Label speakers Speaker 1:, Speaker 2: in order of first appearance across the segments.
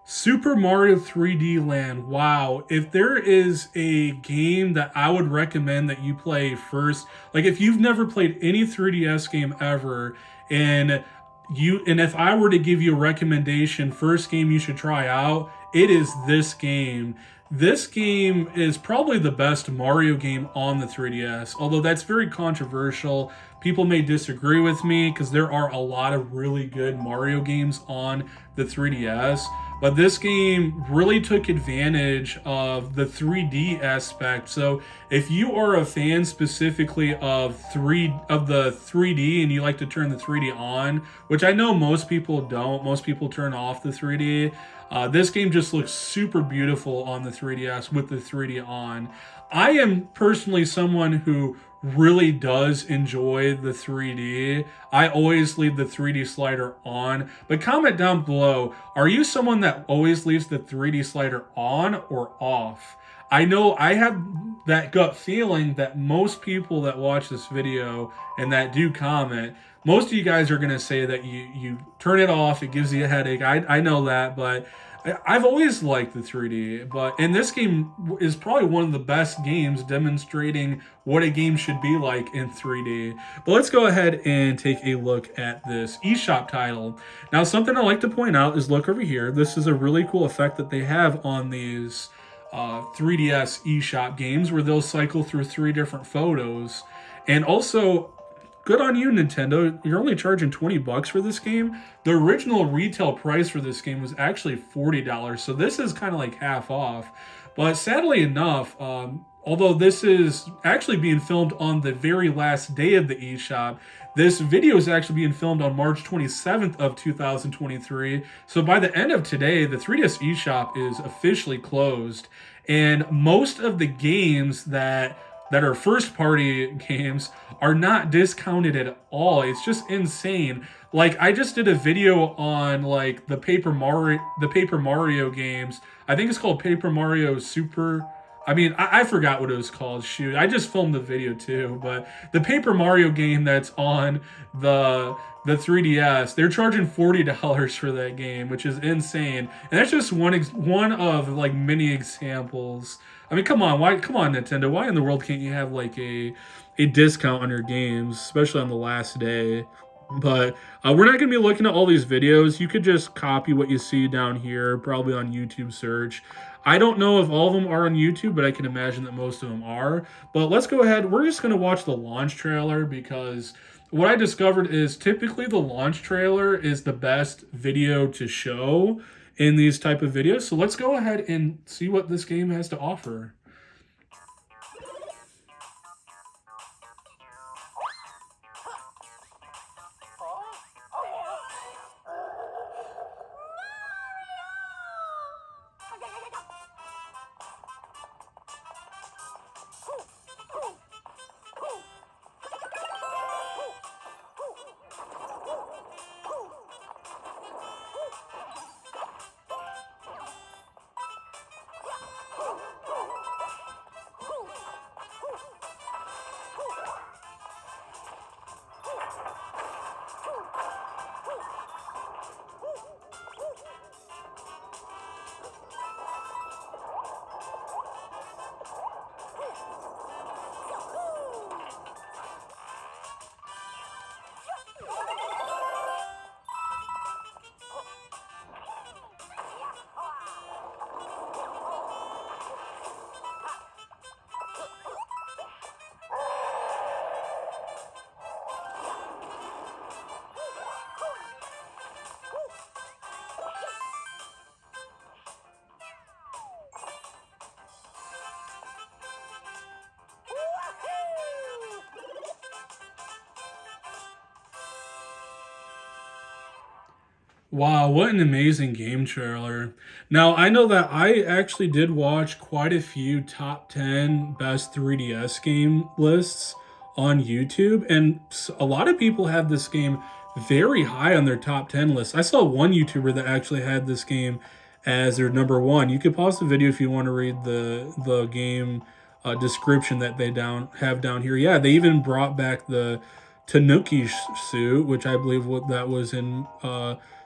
Speaker 1: Super Mario 3D Land. Wow. If there is a game that I would recommend that you play first, like if you've never played any 3DS game ever, and if I were to give you a recommendation, first game you should try out, it is this game. This game is probably the best Mario game on the 3DS, although that's very controversial. People may disagree with me because there are a lot of really good Mario games on the 3DS. But this game really took advantage of the 3D aspect. So if you are a fan specifically of the 3D and you like to turn the 3D on, which I know most people don't, most people turn off the 3D. This game just looks super beautiful on the 3DS with the 3D on. I am personally someone who really does enjoy the 3D. I always leave the 3D slider on. But comment down below, are you someone that always leaves the 3D slider on or off? I know I have that gut feeling that most people that watch this video and that do comment, most of you guys are going to say that you turn it off, it gives you a headache. I know that, but I've always liked the 3D, and this game is probably one of the best games demonstrating what a game should be like in 3D. But let's go ahead and take a look at this eShop title. Now, something I like to point out is look over here. This is a really cool effect that they have on these 3DS eShop games where they'll cycle through 3 different photos. And also, good on you, Nintendo. You're only charging $20 for this game. The original retail price for this game was actually $40, so this is kind of like half off. But sadly enough, although this is actually being filmed on the very last day of the eShop, this video is actually being filmed on March 27th of 2023. So by the end of today, the 3DS eShop is officially closed. And most of the games that are first party games are not discounted at all. It's just insane. Like I just did a video on like the Paper Mario games. I think it's called Paper Mario Super. I forgot what it was called. Shoot, I just filmed the video too. But the Paper Mario game that's on the 3DS, they're charging $40 for that game, which is insane. And that's just one of like many examples. I mean, come on, Nintendo? Why in the world can't you have like a discount on your games, especially on the last day? But we're not going to be looking at all these videos. You could just copy what you see down here, probably on YouTube search. I don't know if all of them are on YouTube, but I can imagine that most of them are. But let's go ahead. We're just going to watch the launch trailer because what I discovered is typically the launch trailer is the best video to show in these type of videos. So let's go ahead and see what this game has to offer. Wow, what an amazing game trailer. Now, I know that I actually did watch quite a few top 10 best 3DS game lists on YouTube, and a lot of people have this game very high on their top 10 list. I saw one YouTuber that actually had this game as their number one. You could pause the video if you want to read the game description that they have down here. Yeah, they even brought back the Tanuki suit, which I believe what that was in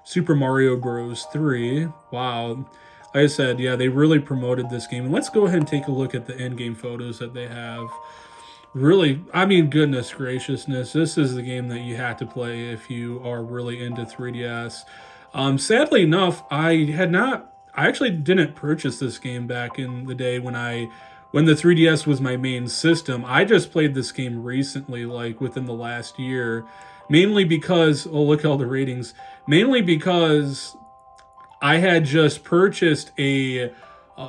Speaker 1: Super Mario Bros. 3. Wow. Like I said, yeah, they really promoted this game. And let's go ahead and take a look at the in-game photos that they have. Really, I mean, goodness graciousness, this is the game that you have to play if you are really into 3DS. Sadly enough, I actually didn't purchase this game back in the day when the 3DS was my main system. I just played this game recently, like within the last year, mainly because, oh, look at all the ratings, mainly because I had just purchased a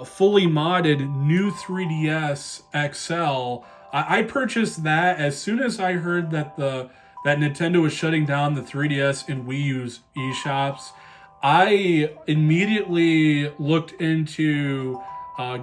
Speaker 1: fully modded new 3DS XL. I purchased that as soon as I heard that Nintendo was shutting down the 3DS and Wii U's eShops. I immediately looked into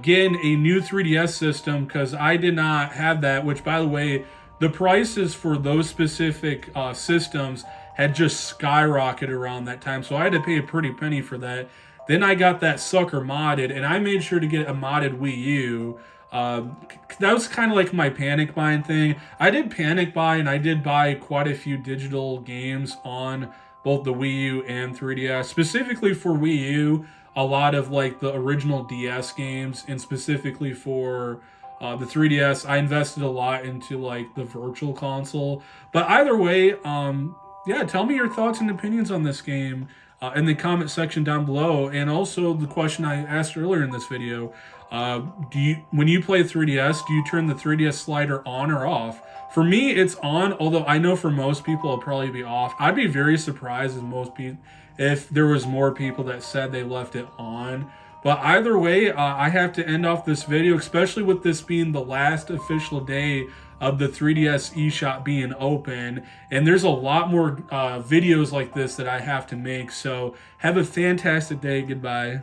Speaker 1: getting a new 3DS system because I did not have that. Which, by the way, the prices for those specific systems had just skyrocketed around that time, so I had to pay a pretty penny for that. Then I got that sucker modded, and I made sure to get a modded Wii U. That was kind of like my panic buying thing. I did panic buy, and I did buy quite a few digital games on both the Wii U and 3DS. Specifically for Wii U, a lot of like the original DS games, and specifically for the 3DS, I invested a lot into like the virtual console. But either way, yeah, tell me your thoughts and opinions on this game in the comment section down below, and also the question I asked earlier in this video: when you play 3DS, do you turn the 3DS slider on or off? For me, it's on. Although I know for most people, it'll probably be off. I'd be very surprised if there was more people that said they left it on. But either way, I have to end off this video, especially with this being the last official day of the 3DS eShop being open. And there's a lot more videos like this that I have to make. So have a fantastic day. Goodbye.